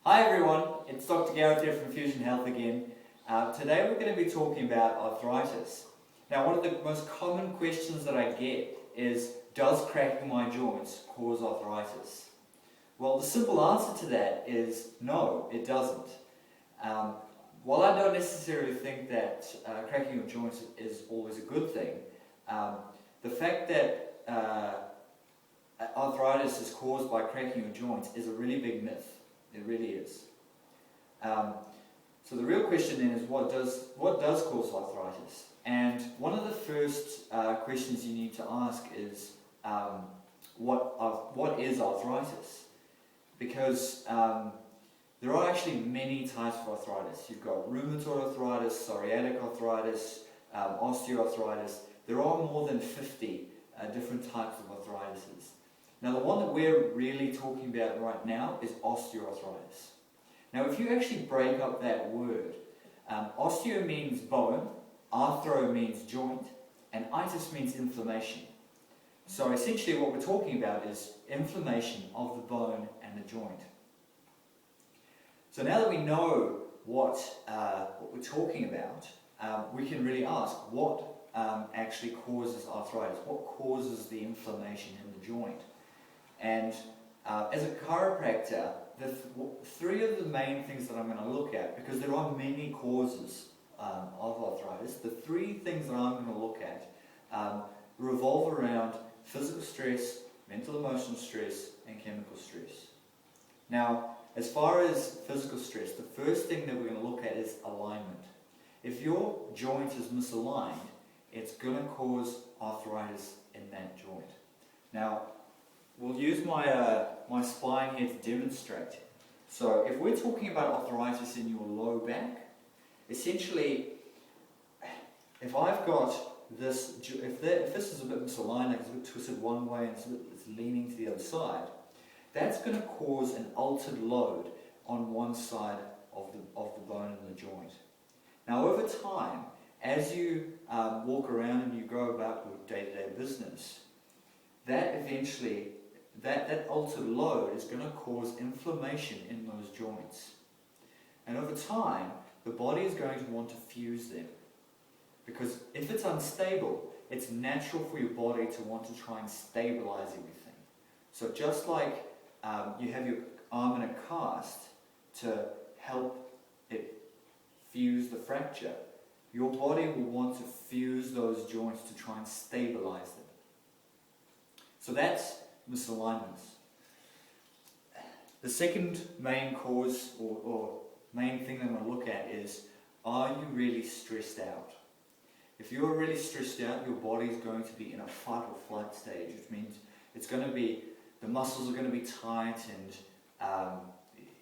Hi everyone, it's Dr. Gareth here from Fusion Health again. Today we're going to be talking about arthritis. Now, one of the most common questions that I get is, does cracking my joints cause arthritis? Well, the simple answer to that is no, it doesn't. While I don't necessarily think that cracking your joints is always a good thing, the fact that arthritis is caused by cracking your joints is a really big myth. It really is. So the real question then is, what does cause arthritis? And one of the first questions you need to ask is, what is arthritis? Because there are actually many types of arthritis. You've got rheumatoid arthritis, psoriatic arthritis, osteoarthritis. There are more than 50 different types of arthritis. Now, the one that we're really talking about right now is osteoarthritis. Now, if you actually break up that word, osteo means bone, arthro means joint, and itis means inflammation. So essentially what we're talking about is inflammation of the bone and the joint. So now that we know what we're talking about, we can really ask what actually causes arthritis, what causes the inflammation in the joint. And as a chiropractor, the three of the main things that I'm going to look at, because there are many causes of arthritis, the three things that I'm going to look at revolve around physical stress, mental emotional stress, and chemical stress. Now, as far as physical stress, the first thing that we're going to look at is alignment. If your joint is misaligned, it's going to cause arthritis in that joint. Now, we'll use my spine here to demonstrate. So if we're talking about arthritis in your low back, essentially, if I've got this, if this is a bit misaligned, like it's a bit twisted one way and it's leaning to the other side, that's going to cause an altered load on one side of the bone in the joint. Now, over time, as you walk around and you go about your day-to-day business, that eventually, that altered load is going to cause inflammation in those joints. And over time, the body is going to want to fuse them. Because if it's unstable, it's natural for your body to want to try and stabilize everything. So just like you have your arm in a cast to help it fuse the fracture, your body will want to fuse those joints to try and stabilize them. So that's misalignments. The second main cause or main thing that I'm going to look at is, are you really stressed out? If you're really stressed out, your body is going to be in a fight or flight stage, which means it's going to be, the muscles are going to be tight, and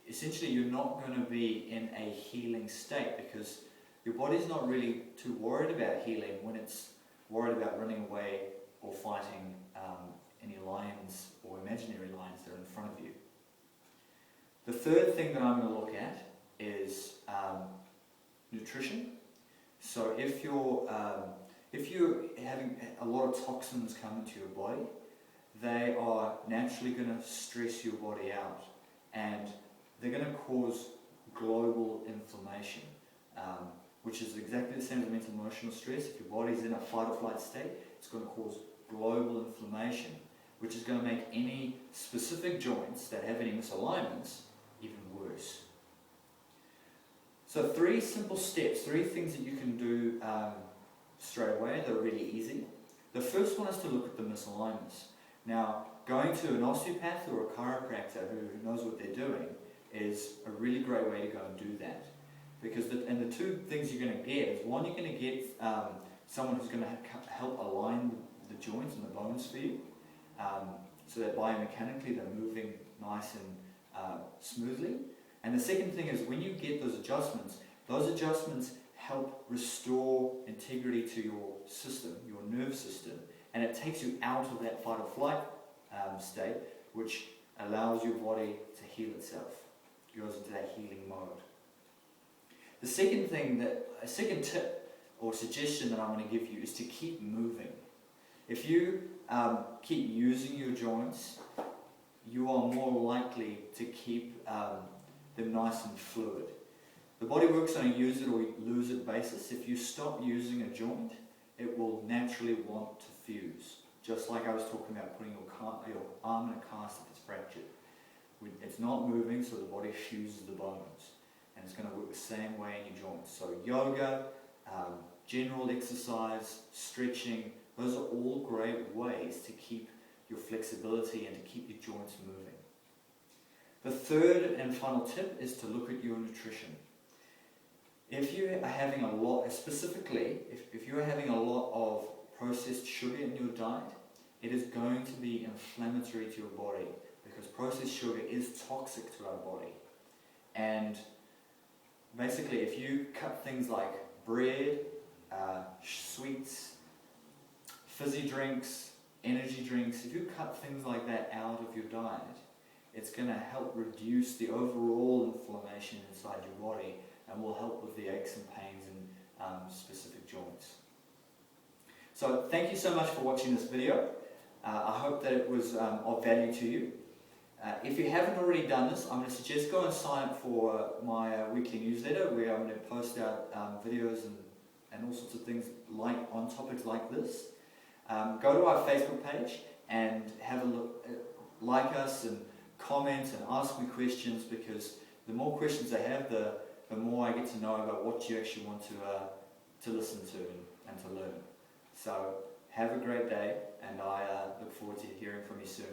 essentially you're not going to be in a healing state, because your body's not really too worried about healing when it's worried about running away or fighting any lions or imaginary lions that are in front of you. The third thing that I'm going to look at is nutrition. So if you're having a lot of toxins come into your body, they are naturally going to stress your body out, and they're going to cause global inflammation, which is exactly the same as mental emotional stress. If your body's in a fight or flight state, it's going to cause global inflammation, which is going to make any specific joints that have any misalignments even worse. So three simple steps, three things that you can do straight away that are really easy. The first one is to look at the misalignments. Now, going to an osteopath or a chiropractor who knows what they're doing is a really great way to go and do that. Because the two things you're going to get is, one, you're going to get someone who's going to help align the joints and the bones for you, so that biomechanically they're moving nice and smoothly. And the second thing is, when you get those adjustments help restore integrity to your system, your nerve system, and it takes you out of that fight or flight state, which allows your body to heal itself. It goes into that healing mode. The second thing, a second tip or suggestion that I'm going to give you is to keep moving. If you keep using your joints, you are more likely to keep them nice and fluid. The body works on a use it or lose it basis. If you stop using a joint, it will naturally want to fuse. Just like I was talking about putting your arm in a cast if it's fractured. It's not moving, so the body fuses the bones. And it's going to work the same way in your joints. So yoga, general exercise, stretching, those are all great ways to keep your flexibility and to keep your joints moving. The third and final tip is to look at your nutrition. If you are having a lot, specifically, if you are having a lot of processed sugar in your diet, it is going to be inflammatory to your body because processed sugar is toxic to our body. And basically, if you cut things like bread, sweets, fizzy drinks, energy drinks, if you cut things like that out of your diet, it's going to help reduce the overall inflammation inside your body and will help with the aches and pains in specific joints. So thank you so much for watching this video. I hope that it was of value to you. If you haven't already done this, I'm going to suggest go and sign up for my weekly newsletter where I'm going to post out videos and all sorts of things on topics like this. Go to our Facebook page and have a look, like us and comment and ask me questions, because the more questions I have, the more I get to know about what you actually want to listen to and to learn. So have a great day, and I look forward to hearing from you soon.